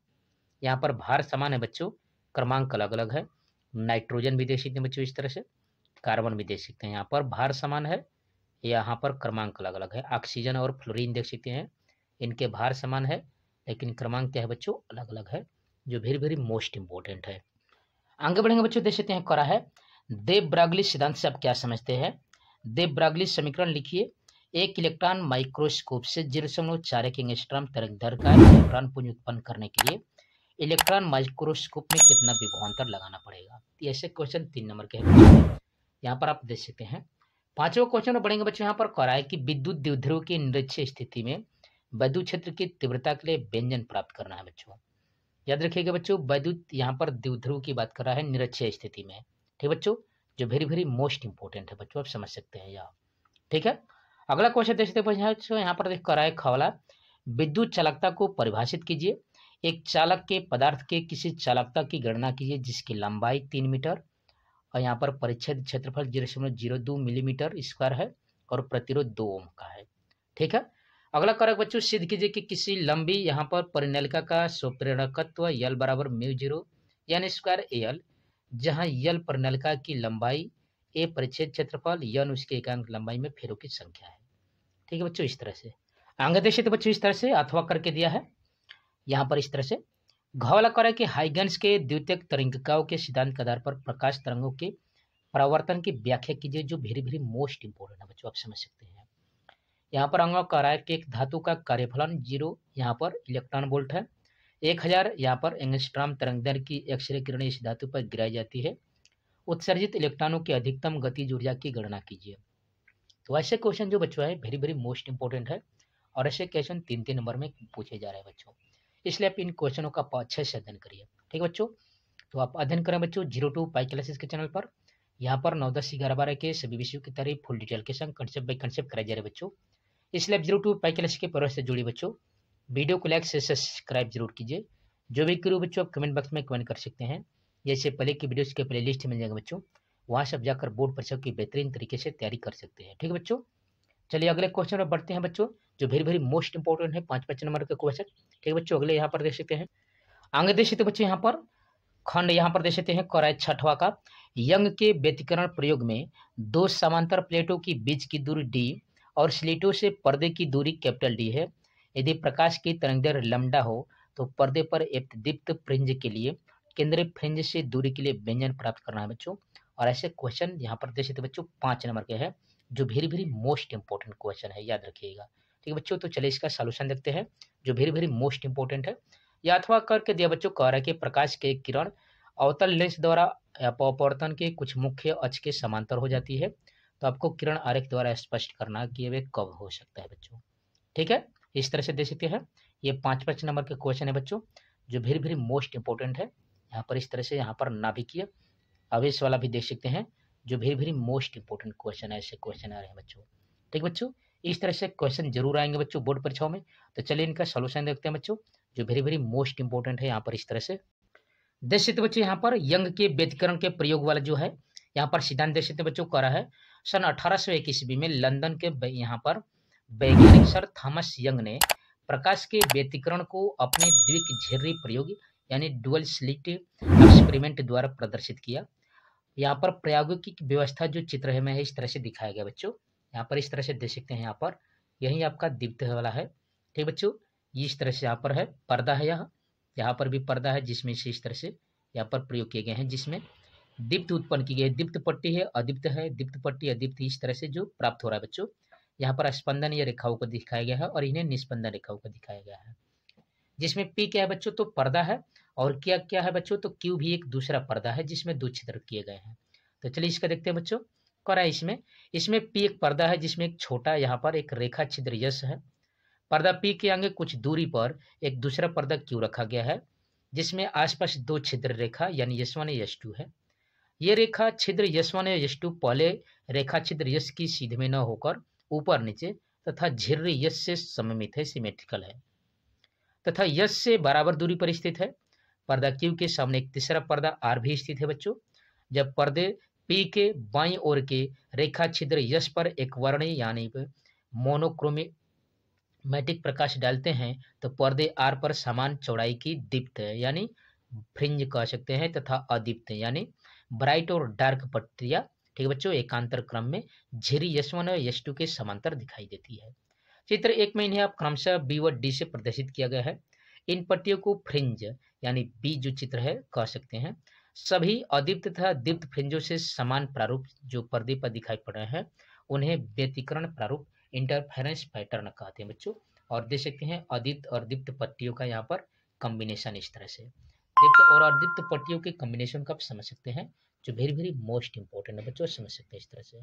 यहाँ पर भार समान है बच्चों, क्रमांक अलग अलग है। नाइट्रोजन भी देख सकते हैं बच्चों इस तरह से, कार्बन भी देख सकते हैं, यहाँ पर भार समान है, यहाँ पर क्रमांक अलग अलग है। ऑक्सीजन और फ्लोरीन देख सकते हैं, इनके भार समान है लेकिन क्रमांक क्या है बच्चों, अलग अलग है, जो वेरी वेरी मोस्ट इंपोर्टेंट है। आगे बढ़ेंगे बच्चों, देख सकते हैं करा है दे ब्रागली सिद्धांत से आप क्या समझते हैं। दे ब्रागली समीकरण लिखिए, एक इलेक्ट्रॉन माइक्रोस्कोप से 0.4 एंगस्ट्रॉम तरंगदैर्घ्य का इलेक्ट्रॉन पुंज उत्पन्न करने के लिए इलेक्ट्रॉन माइक्रोस्कोप में कितना विभवांतर लगाना पड़ेगा। ऐसे क्वेश्चन 3 नंबर के हैं, यहाँ पर आप देख सकते हैं। 5वां क्वेश्चन में बढ़ेंगे बच्चों, यहाँ पर कह रहा है कि विद्युत द्विध्रुव की निरक्षीय स्थिति में वैद्युत क्षेत्र की तीव्रता के लिए व्यंजन प्राप्त करना है बच्चों। याद रखिएगा बच्चों, वैद्युत यहाँ पर द्विध्रुव की बात कर रहा है निरक्षीय स्थिति में। ठीक बच्चों, जो वेरी वेरी मोस्ट इंपोर्टेंट है बच्चों, आप समझ सकते हैं यह। ठीक है, अगला क्वेश्चन देखते हैं बच्चों, यहाँ पर कर रहा है खवाला, विद्युत चालकता को परिभाषित कीजिए। एक चालक के पदार्थ के किसी चालकता की गणना कीजिए जिसकी लंबाई 3 मीटर और यहाँ पर परिच्छेद क्षेत्रफल 0.02 मिलीमीटर स्क्वायर है और प्रतिरोध 2 ओम का है। ठीक है, अगला कारक बच्चों सिद्ध कीजिए कि किसी लंबी यहाँ पर परिनलिका का स्वप्रेरकत्व यल बराबर μ0 यानी स्क्वायर एल, जहाँ यल परिनलिका की लंबाई, ए परिच्छेद क्षेत्रफल, यन उसके एकांक लंबाई में फेरों की संख्या है। ठीक है बच्चों, इस तरह से आगे देखिए तो बच्चों इस तरह से अथवा करके दिया है यहाँ पर इस तरह से। घ वाला कह रहा है कि हाइगन्स के द्वितीयक तरंगिकाओं के सिद्धांत के आधार पर प्रकाश तरंगों के परावर्तन की व्याख्या कीजिए, जो वेरी वेरी मोस्ट इंपोर्टेंट है बच्चों, आप समझ सकते हैं। यहाँ पर अंग कह रहा है कि एक धातु का कार्यफलन 0 यहाँ पर इलेक्ट्रॉन वोल्ट है, 1000 यहाँ पर एंगस्ट्रॉम तरंगदैर्घ्य की एक्सरे किरणें इस धातु पर गिराई जाती है। उत्सर्जित इलेक्ट्रॉनों की अधिकतम गतिज ऊर्जा की गणना कीजिए। तो ऐसे क्वेश्चन जो बच्चों है वेरी वेरी मोस्ट इंपॉर्टेंट है, और ऐसे क्वेश्चन 3-3 नंबर में पूछे जा रहे हैं बच्चों, इसलिए आप इन क्वेश्चनों का अच्छे से अध्ययन करिए। ठीक है बच्चों, तो आप अध्ययन करें बच्चों 02 पाई क्लासेस के चैनल पर। यहाँ पर 9, 10, 11, 12 के सभी विषयों की तरह फुल डिटेल के संग कंसेप्ट बाई कंसेप्ट कराए जा रहे बच्चों, इसलिए आप 02 पाई क्लासेस के परिवार से जुड़िए बच्चों। वीडियो को लाइक से सब्सक्राइब जरूर कीजिए। जो भी करो बच्चों आप कमेंट बॉक्स में कमेंट कर सकते हैं, जैसे पहले की वीडियोस के प्ले लिस्ट मिल जाएगा बच्चों, वहाँ से आप जाकर बोर्ड परीक्षा की बेहतरीन तरीके से तैयारी कर सकते हैं। ठीक है बच्चों, चलिए अगले क्वेश्चन में बढ़ते हैं बच्चों, जो वेरी वेरी मोस्ट इंपॉर्टेंट है, 5 नंबर का क्वेश्चन। ठीक है बच्चों, अगले यहाँ पर देख सकते हैं, आगे देख सकते बच्चों, यहाँ पर खंड यहाँ पर देख सकते हैं कराए 6वां का, यंग के व्यतिकरण प्रयोग में 2 समांतर प्लेटों की बीच की दूरी d और स्लिटों से पर्दे की दूरी कैपिटल D है। यदि प्रकाश की तरंगदैर्घ्य लैम्डा हो तो पर्दे पर एक दीप्त फ्रिंज के लिए केंद्रीय फ्रिंज से दूरी के लिए व्यंजन प्राप्त करना है बच्चों। और ऐसे क्वेश्चन यहाँ पर देख सकते बच्चों 5 नंबर के हैं, जो very very most important question है, याद रखिएगा। ठीक है बच्चों, तो चलिए इसका सॉल्यूशन देखते हैं, जो वेरी वेरी मोस्ट इंपॉर्टेंट है। या अथवा करके दिया बच्चों, कह रहा है कि प्रकाश के किरण अवतल लेंस द्वारा अपवर्तन के कुछ मुख्य अक्ष के समांतर हो जाती है, तो आपको किरण आरेख द्वारा स्पष्ट करना कि वे कब हो सकता है बच्चों। ठीक है, इस तरह से देख सकते हैं, ये 5 नंबर के क्वेश्चन है बच्चों, जो वेरी वेरी मोस्ट इंपॉर्टेंट है। यहाँ पर इस तरह से यहाँ पर नाभिकीय आवेश वाला भी देख सकते हैं, जो very very most important question है, ऐसे क्वेश्चन आ रहे हैं बच्चों। ठीक बच्चों, इस तरह से क्वेश्चन जरूर आएंगे बच्चों बोर्ड परीक्षाओं में। तो चलिए इनका सोल्यूशन देखते हैं बच्चों, जो वेरी वेरी मोस्ट इंपॉर्टेंट है। यहाँ पर इस तरह से देख सकते बच्चों, यहाँ पर यंग के व्यतिकरण के प्रयोग वाला जो है, यहाँ पर सिद्धांत देख सकते बच्चों कह रहा है, सन 1801 ईस्वी में लंदन के यहाँ पर वैज्ञानिक सर थॉमस यंग ने प्रकाश के व्यतिकरण को अपने द्विक-झिर्री प्रयोग यानी डुअल स्लिट एक्सपेरिमेंट द्वारा प्रदर्शित किया। यहाँ पर प्रायोगिक व्यवस्था जो चित्र है में इस तरह से दिखाया गया बच्चों, यहाँ पर इस तरह से देख सकते हैं, यहाँ पर यही आपका दीप्त वाला है। ठीक बच्चों, इस तरह से यहाँ पर है पर्दा है, यहाँ पर भी पर्दा है, जिसमें से इस तरह से यहाँ पर प्रयोग किए गए हैं, जिसमें दीप्त उत्पन्न की गई है। दीप्त पट्टी है, अदीप्त है, दीप्त पट्टी अदीप्त, इस तरह से जो प्राप्त हो रहा है बच्चों। यहाँ पर स्पंदन या रेखाओं को दिखाया गया है और इन्हें निस्पंदन रेखाओं को दिखाया गया है, जिसमें पी क्या है बच्चों, तो पर्दा है, और क्या क्या है बच्चों, तो क्यू भी एक दूसरा पर्दा है जिसमें 2 छिद्र किए गए हैं। तो चलिए इसका देखते हैं बच्चों, करा इसमें इसमें पी एक पर्दा है जिसमें एक छोटा यहाँ पर एक रेखा छिद्र यस है। पर्दा पी के आगे कुछ दूरी पर एक दूसरा पर्दा क्यू रखा गया है, जिसमें आसपास 2 छिद्र रेखा यानी यस1 या यस2 है। ये रेखा छिद्र यस1 या यस2 पहले रेखा छिद्र यस की सीधे में न होकर ऊपर नीचे तथा झिर्री यस से सममित है, सिमेट्रिकल है, तथा यस से बराबर दूरी पर स्थित है। पर्दा क्यू के सामने एक तीसरा पर्दा आर भी स्थित है बच्चों। जब पर्दे पी के बाईं ओर के रेखा छिद्र यस पर एक वर्णीय यानी मोनोक्रोमेटिक प्रकाश डालते हैं तो पर्दे आर पर समान चौड़ाई की दीप्त यानी फ्रिंज कह सकते हैं, तथा अदीप्त यानी ब्राइट और डार्क पट्टियां, ठीक बच्चों, एकांतर क्रम में झिरी यस1 और यस2 के समांतर दिखाई देती है। चित्र 1 में इन्हें आप क्रमशः बी व डी से प्रदर्शित किया गया है। इन पट्टियों को फ्रिंज यानी बी जो चित्र है कह सकते हैं। सभी अदीप्त तथा दीप्त फ्रिंजों से समान प्रारूप जो पर्दे पर दिखाई पड़ रहे हैं उन्हें व्यतिकरण प्रारूप इंटरफेरेंस पैटर्न कहते हैं बच्चों। और देख सकते हैं अदीप्त और दीप्त पट्टियों का यहाँ पर कॉम्बिनेशन इस तरह से, दीप्त और अदीप्त पट्टियों के कॉम्बिनेशन को आप समझ सकते हैं, जो वेरी वेरी मोस्ट इंपॉर्टेंट है बच्चों, समझ सकते हैं इस तरह से।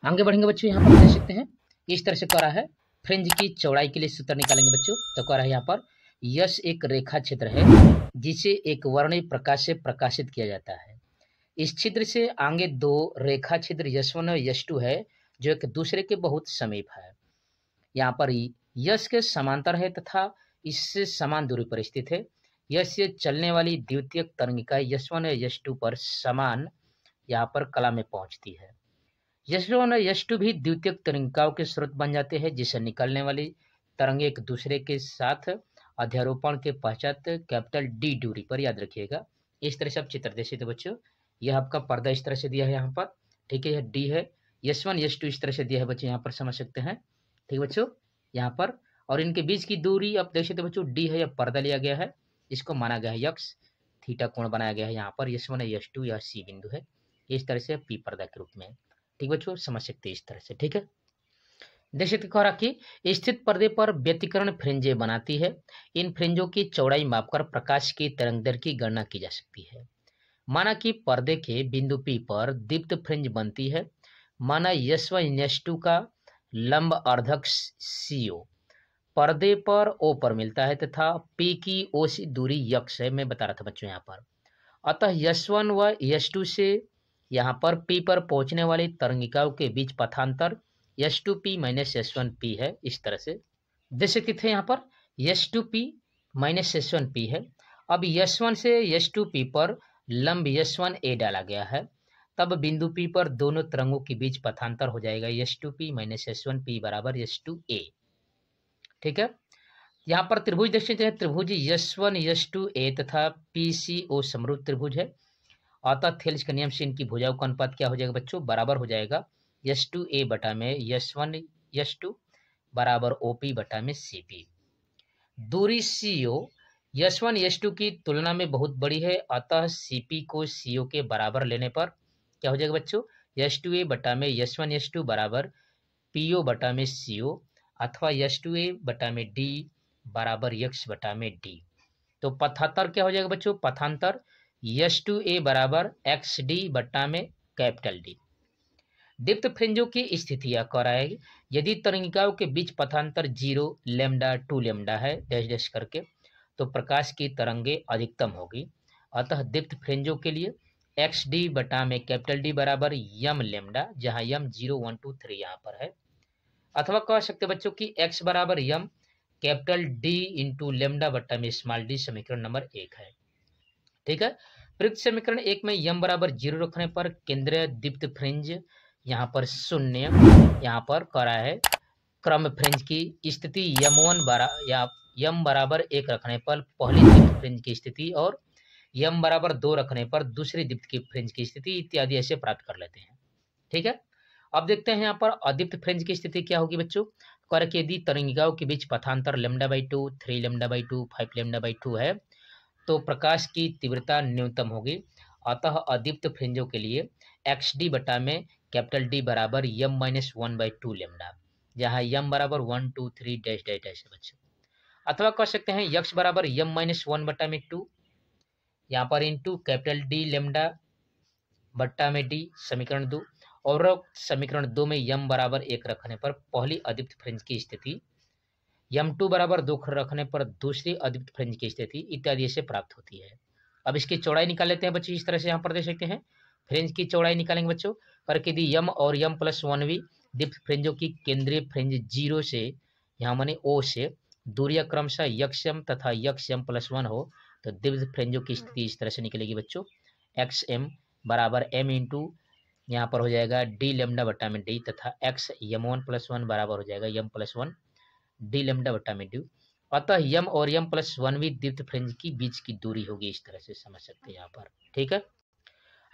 आगे बढ़ेंगे बच्चों, यहाँ पर देख सकते हैं इस तरह से कह रहा है, फ्रिंज की चौड़ाई के लिए सूत्र निकालेंगे बच्चों। तो कह रहा है यहाँ पर यस एक रेखा छिद्र है जिसे एक वर्णीय प्रकाश से प्रकाशित किया जाता है। इस छिद्र से आगे 2 रेखा छिद्र यस1 और यस2 है जो एक दूसरे के बहुत समीप है। यहाँ पर यस के समांतर है तथा इससे समान दूरी पर स्थित है। यस से चलने वाली द्वितीयक तरंगिका यस1 और यस2 पर समान यहाँ पर कला में पहुंचती है। यस1 और यस2 भी द्वितीयक तरंगिकाओं के स्रोत बन जाते हैं, जिससे निकलने वाली तरंगे एक दूसरे के साथ अध्यारोपण के पश्चात कैपिटल डी दूरी पर, याद रखिएगा। इस तरह से आप चित्र देख सकते बच्चों, यह आपका पर्दा इस तरह से दिया है यहाँ पर, ठीक है, यह डी है, यस1 यस2 इस तरह से दिया है बच्चों, यहाँ पर समझ सकते हैं, ठीक बच्चों, यहाँ पर। और इनके बीच की दूरी आप देख सकते बच्चों, डी है, यह पर्दा लिया गया है, इसको माना गया है यक्स, थीटा कोण बनाया गया है यहाँ पर, यस1 यस2 यह सी बिंदु है, इस तरह से पी पर्दा के रूप में, ठीक बच्चों, समझ सकते हैं इस तरह से, ठीक है। देख सकते कह रहा कि स्थित पर्दे पर व्यतिकरण फ्रिंजे बनाती है। इन फ्रिंजों की चौड़ाई मापकर प्रकाश की तरंगदैर्घ्य की गणना की जा सकती है। माना कि पर्दे के बिंदु P पर दीप्त फ्रिंज बनती है। माना S1 S2 का लंब अर्धक CO पर्दे पर O पर मिलता है तथा P की O से दूरी यक्ष है। मैं बता रहा था बच्चों यहाँ पर। अतः S1 व S2 से यहाँ पर P पर पहुंचने वाली तरंगिकाओं के बीच पथांतर S2P - S1P है। इस तरह से देख सकते थे यहाँ पर S2P - S1P है। अब S1 से S2P पर लंब S1A डाला गया है, तब बिंदु P पर दोनों तरंगों के बीच पथांतर हो जाएगा S2P - S1P बराबर S2A। ठीक है, यहाँ पर त्रिभुज देख सकते हैं, त्रिभुज S1 S2A तथा PCO समरूप त्रिभुज है। अतः थेल्स के नियम से इनकी भुजाओं का अनुपात क्या हो जाएगा बच्चों, बराबर हो जाएगा S2A बटा में S1 S2 बराबर OP बटा में CP। दूरी CO S1 S2 की तुलना में बहुत बड़ी है, अतः CP को CO के बराबर लेने पर क्या हो जाएगा बच्चों, S2A बटा में S1 S2 बराबर PO बटा में CO अथवा S2A बटा में D बराबर X बटा में D। तो पथांतर क्या हो जाएगा बच्चों, पथांतर S2A बराबर XD बटा में कैपिटल D। दीप्त फ्रिंजों की स्थितियां कराएगी। यदि तरंगिकाओं के बीच पथांतर 0 लैम्डा 2 लैम्डा है डैश डैश करके, तो प्रकाश की तरंगे अधिकतम होगी। अतः दीप्त फ्रिंजों के लिए XD बटा में कैपिटल D बराबर यम लैम्डा, जहां यम 0 1 2 3 यहाँ पर है। अथवा कह सकते बच्चों की X बराबर यम कैपिटल D इंटू लैम्डा बटा में स्मॉल d, समीकरण नंबर 1 है। ठीक है, प्रयुक्त समीकरण 1 में यम बराबर 0 रखने पर केंद्रीय दीप्त फ्रिंज यहाँ पर 0 यहाँ पर करा है। क्रम फ्रिंज की स्थिति यम बराबर 1 रखने पर पहली दीप्त फ्रिंज की स्थिति और यम बराबर 2 रखने पर दूसरी दीप्त की फ्रिंज की स्थिति इत्यादि ऐसे प्राप्त कर लेते हैं। ठीक है, अब देखते हैं यहाँ पर अदीप्त फ्रिंज की स्थिति क्या होगी बच्चों। कर यदि तरंगिकाओं के बीच पथांतर λ/2 3 λ/2 5 λ/2 है, तो प्रकाश की तीव्रता न्यूनतम होगी। अतः अदीप्त फ्रिंजों के लिए XD बटा में कैपिटल D बराबर यम -1/2 लैम्डा, जहाँ यम बराबर 1 2 3 डैश डैश डैश है बच्चों। अथवा कह सकते हैं यक्स बराबर यम -1 बटा में 2 यहाँ पर इंटू कैपिटल D लैम्डा बट्टा में D, समीकरण 2। और समीकरण 2 में यम बराबर 1 रखने पर पहली अदीप्त फ्रिंज की स्थिति, यम2 बराबर 2 रखने पर दूसरी अदीप्त फ्रिंज की स्थिति इत्यादि से प्राप्त होती है। अब इसकी चौड़ाई निकाल लेते हैं बच्चों। इस तरह से यहाँ पर देख सकते हैं फ्रिंज की चौड़ाई निकालेंगे बच्चों। करके यदि यम और यम प्लस 1v दीप्त फ्रिंजों की केंद्रीय फ्रिंज 0 से यहाँ माने O से दूरियां क्रमशः यक्षम तथा यक्षम प्लस 1 हो, तो दीप्त फ्रिंजों की स्थिति इस तरह से निकलेगी बच्चों। XM बराबर M इंटू यहाँ पर हो जाएगा D लैम्डा बटा में D तथा X यम1 प्लस 1 बराबर हो जाएगा यम प्लस 1 D लैम्डा बटा में D। अतः यम और यम प्लस 1v दीप्त फ्रिंज की बीच की दूरी होगी। इस तरह से समझ सकते हैं यहाँ पर। ठीक है,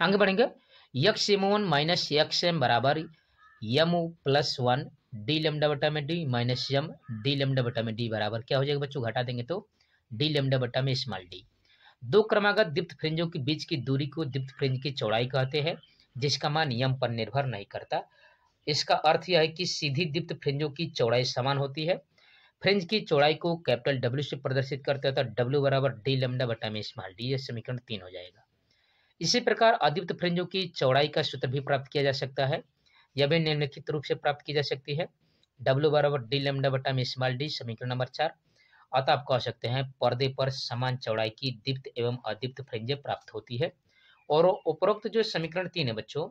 आगे बढ़ेंगे। यक्स यम1 माइनस यक्स एम बराबर यम प्लस 1 D लैम्डा बटा में D माइनस यम D लैम्डा बटा में D बराबर क्या हो जाएगा बच्चों, घटा देंगे तो D लैम्डा बटा में स्मॉल d। दो क्रमागत दीप्त फ्रिंजों के बीच की दूरी को दीप्त फ्रिंज की चौड़ाई कहते हैं, जिसका मान यम पर निर्भर नहीं करता। इसका अर्थ यह है कि सीधी दीप्त फ्रिंजों की चौड़ाई समान होती है। फ्रिंज की चौड़ाई को कैपिटल W से प्रदर्शित करते हैं, तो W बराबर D लैम्डा बटा में स्मॉल d, यह समीकरण 3 हो जाएगा। इसी प्रकार अदीप्त फ्रिंजों की चौड़ाई का सूत्र भी प्राप्त किया जा सकता है। यह भी निम्नलिखित रूप से प्राप्त की जा सकती है। W बराबर D लैम्डा बटा में स्मॉल d, समीकरण नंबर 4। अतः आप कह सकते हैं पर्दे पर समान चौड़ाई की दीप्त एवं अदीप्त फ्रिंजें प्राप्त होती है। और उपरोक्त जो समीकरण 3 है बच्चों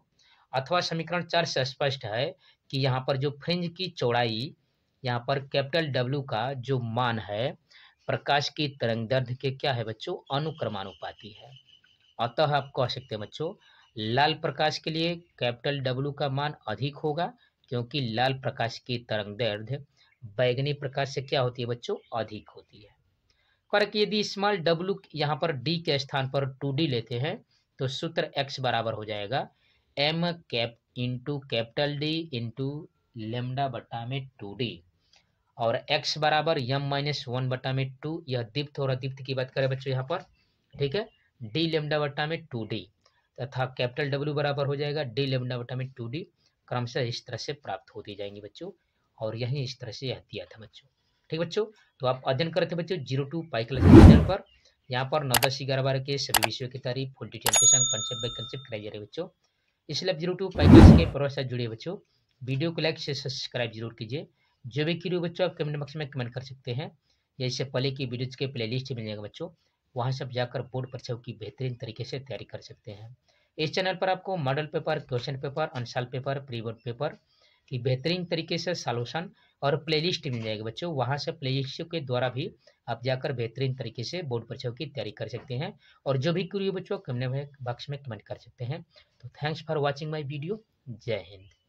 अथवा समीकरण 4 से स्पष्ट है कि यहाँ पर जो फ्रिंज की चौड़ाई यहाँ पर कैपिटल W का जो मान है प्रकाश की तरंगदैर्ध्य के क्या है बच्चों, अनुक्रमानुपाती है। अतः आप कह सकते हैं बच्चों लाल प्रकाश के लिए कैपिटल W का मान अधिक होगा, क्योंकि लाल प्रकाश की तरंगदैर्ध्य बैगनी प्रकाश से क्या होती है बच्चों, अधिक होती है। करके यदि स्मॉल w यहाँ पर d के स्थान पर 2d लेते हैं, तो सूत्र x बराबर हो जाएगा m cap into capital D into lambda बटा में 2d, और x बराबर यम -1 बटा में 2, यह दीप्त और अदीप्त की बात करें बच्चों यहाँ पर। ठीक है, d लेमडा बटा में 2d तथा कैपिटल W बराबर हो जाएगा D लेमडा बटा में 2d। क्रमशः इस तरह से प्राप्त होती जाएंगी बच्चों, और यही इस तरह से यह दिया था बच्चों। ठीक बच्चों, तो आप अध्ययन करते बच्चों 02 पाई क्लास चैनल पर। यहाँ पर 9, 10, 11, 12 के सभी विषयों की तारीफ फुल डिटेल के संग कंसेप्ट बाय कंसेप्ट कराई जा रही है बच्चों। इसलिए आप जरूर टू पैकेज के प्रोसेस से जुड़े बच्चों। वीडियो को लाइक से सब्सक्राइब जरूर कीजिए। जो भी क्वेरी बच्चों आप कमेंट बॉक्स में कमेंट कर सकते हैं, या इससे पहले की वीडियोज के प्लेलिस्ट मिल जाएगा बच्चों, वहाँ से आप जाकर बोर्ड परीक्षाओं की बेहतरीन तरीके से तैयारी कर सकते हैं। इस चैनल पर आपको model paper, question paper, unsolved paper, pre board paper की बेहतरीन तरीके से सॉल्यूशन और प्लेलिस्ट मिल जाएगी बच्चों। वहाँ से प्लेलिस्ट के द्वारा भी आप जाकर बेहतरीन तरीके से बोर्ड परीक्षाओं की तैयारी कर सकते हैं। और जो भी क्वेरी बच्चों कमेंट बॉक्स में कमेंट कर सकते हैं। तो thanks for watching my video. जय हिंद।